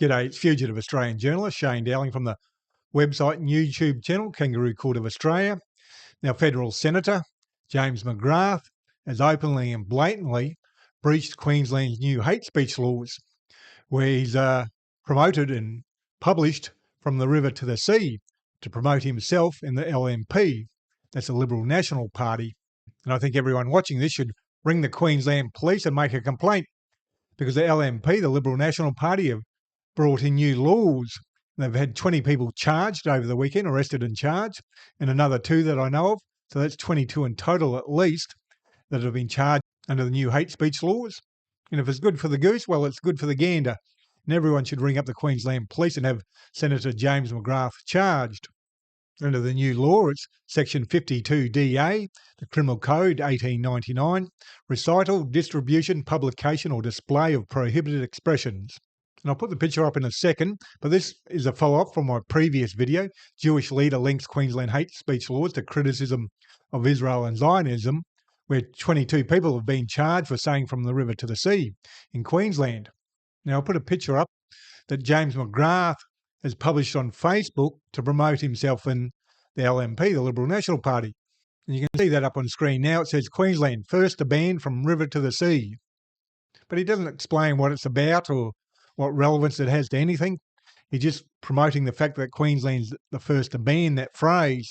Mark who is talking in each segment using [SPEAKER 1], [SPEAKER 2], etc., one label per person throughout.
[SPEAKER 1] G'day, it's fugitive Australian journalist Shane Dowling from the website and YouTube channel Kangaroo Court of Australia. Now, federal Senator James McGrath has openly and blatantly breached Queensland's new hate speech laws, where he's promoted and published From the River to the Sea to promote himself in the LNP. That's the Liberal National Party. And I think everyone watching this should ring the Queensland Police and make a complaint, because the LNP, the Liberal National Party, have brought in new laws. They've had 20 people charged over the weekend, arrested and charged, and another 2 that I know of. So that's 22 in total at least that have been charged under the new hate speech laws. And if it's good for the goose, well, it's good for the gander. And everyone should ring up the Queensland Police and have Senator James McGrath charged. Under the new law, it's Section 52DA, the Criminal Code 1899, recital, distribution, publication or display of prohibited expressions. And I'll put the picture up in a second, but this is a follow-up from my previous video. Jewish leader links Queensland hate speech laws to criticism of Israel and Zionism, where 22 people have been charged for saying from the river to the sea in Queensland. Now, I'll put a picture up that James McGrath has published on Facebook to promote himself in the LNP, the Liberal National Party. And you can see that up on screen now. It says Queensland, first to ban from river to the sea. But he doesn't explain what it's about or what relevance it has to anything. He's just promoting the fact that Queensland's the first to ban that phrase.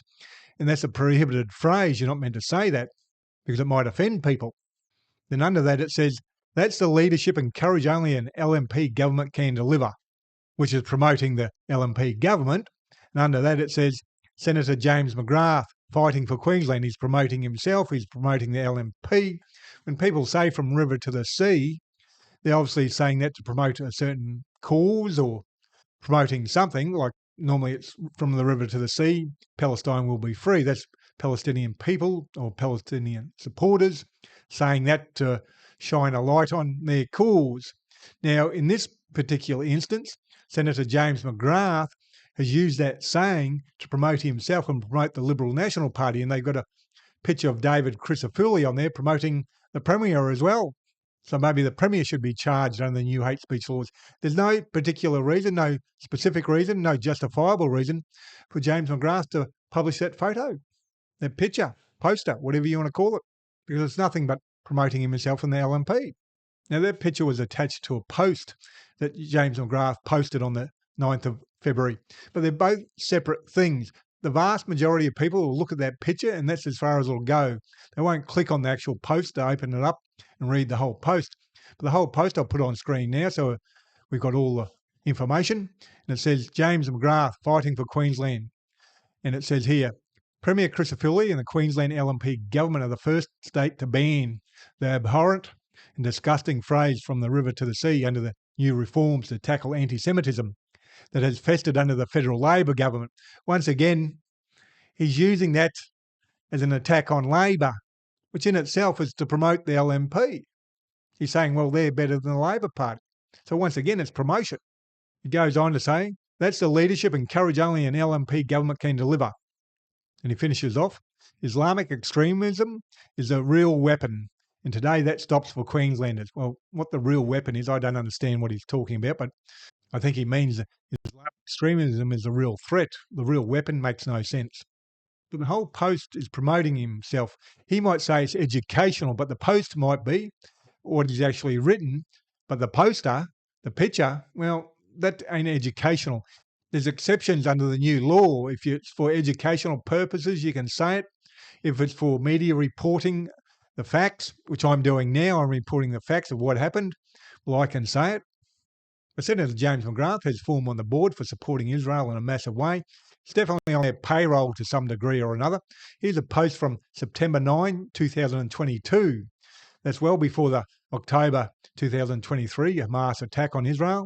[SPEAKER 1] And that's a prohibited phrase. You're not meant to say that because it might offend people. Then under that it says, that's the leadership and courage only an LNP government can deliver, which is promoting the LNP government. And under that it says, Senator James McGrath fighting for Queensland. He's promoting himself. He's promoting the LNP. When people say from river to the sea, they're obviously saying that to promote a certain cause or promoting something, like normally it's from the river to the sea, Palestine will be free. That's Palestinian people or Palestinian supporters saying that to shine a light on their cause. Now, in this particular instance, Senator James McGrath has used that saying to promote himself and promote the Liberal National Party, and they've got a picture of David Crisafulli on there promoting the Premier as well. So maybe the Premier should be charged under the new hate speech laws. There's no particular reason, no specific reason, no justifiable reason for James McGrath to publish that photo, that picture, poster, whatever you want to call it, because it's nothing but promoting himself in the LNP. Now, that picture was attached to a post that James McGrath posted on the 9th of February, but they're both separate things. The vast majority of people will look at that picture and that's as far as it'll go. They won't click on the actual post to open it up and read the whole post. But the whole post I'll put on screen now, so we've got all the information. And it says, James McGrath fighting for Queensland. And it says here, Premier Crisafulli and the Queensland LNP government are the first state to ban the abhorrent and disgusting phrase from the river to the sea under the new reforms to tackle anti-Semitism that has festered under the federal Labor government. Once again, he's using that as an attack on Labor, which in itself is to promote the LNP. He's saying, well, they're better than the Labor Party. So once again, it's promotion. He goes on to say, that's the leadership and courage only an LNP government can deliver. And he finishes off, Islamic extremism is a real weapon. And today that stops for Queenslanders. Well, what the real weapon is, I don't understand what he's talking about, but I think he means that Islamic extremism is a real threat. The real weapon makes no sense. But the whole post is promoting himself. He might say it's educational, but the post might be what he's actually written. But the poster, the picture, well, that ain't educational. There's exceptions under the new law. If it's for educational purposes, you can say it. If it's for media reporting the facts, which I'm doing now, I'm reporting the facts of what happened, well, I can say it. But Senator James McGrath has formed on the board for supporting Israel in a massive way. It's definitely on their payroll to some degree or another. Here's a post from September 9, 2022. That's well before the October 2023 Hamas attack on Israel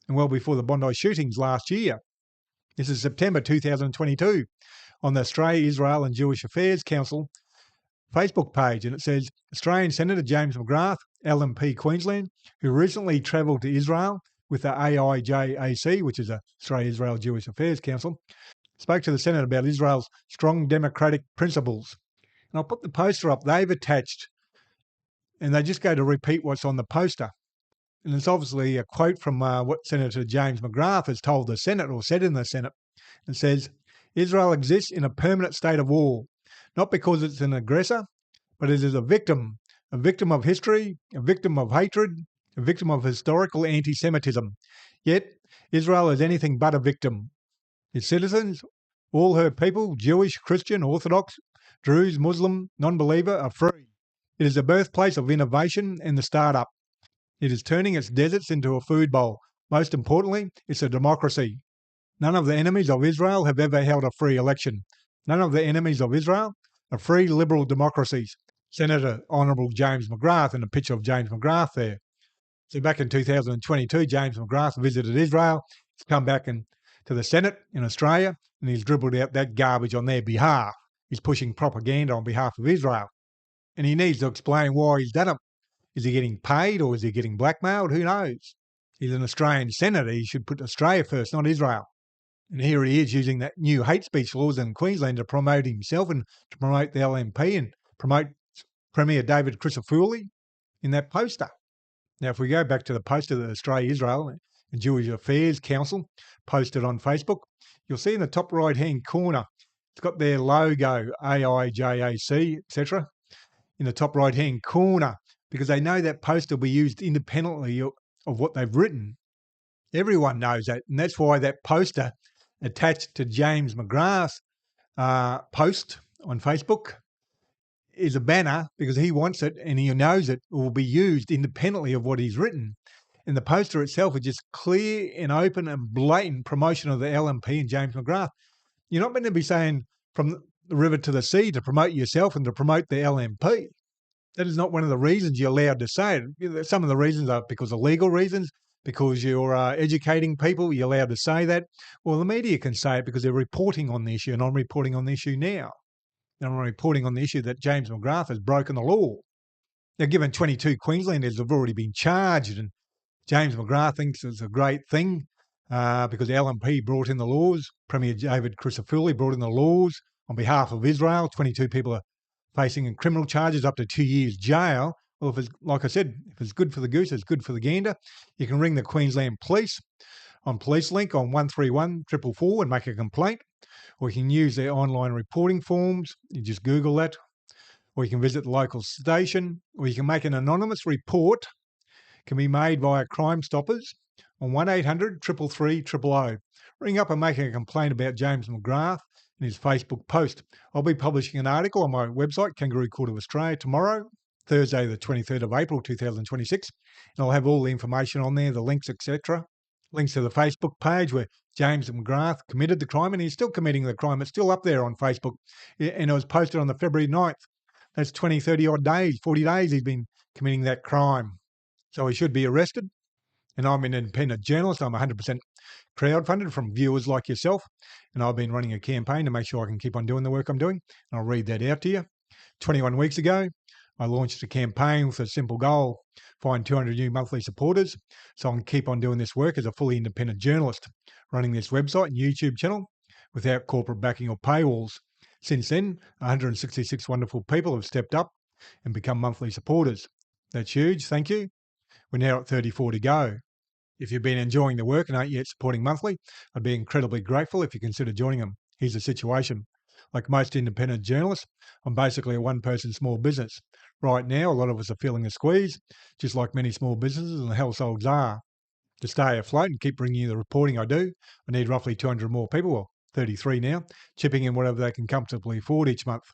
[SPEAKER 1] and well before the Bondi shootings last year. This is September 2022 on the Australia, Israel and Jewish Affairs Council Facebook page, and it says, Australian Senator James McGrath, LNP Queensland, who recently travelled to Israel with the AIJAC, which is the Australia-Israel Jewish Affairs Council, spoke to the Senate about Israel's strong democratic principles. And I'll put the poster up they've attached, and they just go to repeat what's on the poster. And it's obviously a quote from what Senator James McGrath has told the Senate or said in the Senate. It says, Israel exists in a permanent state of war, not because it's an aggressor, but it is a victim of history, a victim of hatred, a victim of historical anti-Semitism. Yet, Israel is anything but a victim. Its citizens, all her people, Jewish, Christian, Orthodox, Druze, Muslim, non-believer, are free. It is the birthplace of innovation and the start-up. It is turning its deserts into a food bowl. Most importantly, it's a democracy. None of the enemies of Israel have ever held a free election. None of the enemies of Israel are free liberal democracies. Senator Honourable James McGrath, and a picture of James McGrath there. So back in 2022, James McGrath visited Israel. He's come back to the Senate in Australia, and he's dribbled out that garbage on their behalf. He's pushing propaganda on behalf of Israel. And he needs to explain why he's done it. Is he getting paid or is he getting blackmailed? Who knows? He's an Australian senator. He should put Australia first, not Israel. And here he is using that new hate speech laws in Queensland to promote himself and to promote the LNP and promote Premier David Crisafulli in that poster. Now, if we go back to the poster that Australia-Israel and Jewish Affairs Council posted on Facebook, you'll see in the top right-hand corner, it's got their logo, AIJAC, etc., in the top right-hand corner, because they know that poster will be used independently of what they've written. Everyone knows that, and that's why that poster attached to James McGrath's post on Facebook is a banner, because he wants it and he knows it will be used independently of what he's written. And the poster itself is just clear and open and blatant promotion of the LNP and James McGrath. You're not meant to be saying from the river to the sea to promote yourself and to promote the LNP. That is not one of the reasons you're allowed to say it. Some of the reasons are because of legal reasons, because you're educating people, you're allowed to say that. Well, the media can say it because they're reporting on the issue, and I'm reporting on the issue now. And I'm reporting on the issue that James McGrath has broken the law. Now, given 22 Queenslanders have already been charged, and James McGrath thinks it's a great thing because the LNP brought in the laws. Premier David Crisafulli brought in the laws on behalf of Israel. 22 people are facing criminal charges up to 2 years jail. Well, if it's, like I said, if it's good for the goose, it's good for the gander. You can ring the Queensland Police on Police Link on 131 444 and make a complaint. Or you can use their online reporting forms. You just Google that. Or you can visit the local station. Or you can make an anonymous report. It can be made via Crime Stoppers on 1800 333 000. Ring up and make a complaint about James McGrath in his Facebook post. I'll be publishing an article on my website, Kangaroo Court of Australia, tomorrow, Thursday the 23rd of April 2026. And I'll have all the information on there, the links, etc. Links to the Facebook page where James McGrath committed the crime, and he's still committing the crime. It's still up there on Facebook. And it was posted on the February 9th. That's 20, 30 odd days, 40 days he's been committing that crime. So he should be arrested. And I'm an independent journalist. I'm 100% crowdfunded from viewers like yourself. And I've been running a campaign to make sure I can keep on doing the work I'm doing. And I'll read that out to you. 21 weeks ago, I launched a campaign with a simple goal: find 200 new monthly supporters so I can keep on doing this work as a fully independent journalist, running this website and YouTube channel without corporate backing or paywalls. Since then, 166 wonderful people have stepped up and become monthly supporters. That's huge. Thank you. We're now at 34 to go. If you've been enjoying the work and aren't yet supporting monthly, I'd be incredibly grateful if you consider joining them. Here's the situation. Like most independent journalists, I'm basically a one-person small business. Right now, a lot of us are feeling the squeeze, just like many small businesses and households are. To stay afloat and keep bringing you the reporting I do, I need roughly 200 more people, well, 33 now, chipping in whatever they can comfortably afford each month.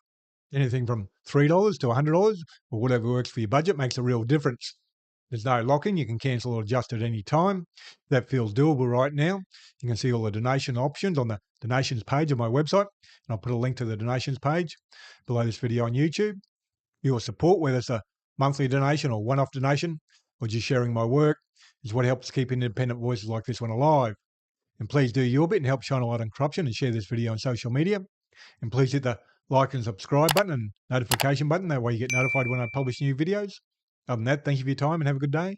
[SPEAKER 1] Anything from $3 to $100 or whatever works for your budget makes a real difference. There's no lock-in. You can cancel or adjust at any time. That feels doable right now. You can see all the donation options on the donations page of my website. And I'll put a link to the donations page below this video on YouTube. Your support, whether it's a monthly donation or one-off donation or just sharing my work, is what helps keep independent voices like this one alive. And please do your bit and help shine a light on corruption and share this video on social media. And please hit the like and subscribe button and notification button. That way you get notified when I publish new videos. Other than that, thank you for your time and have a good day.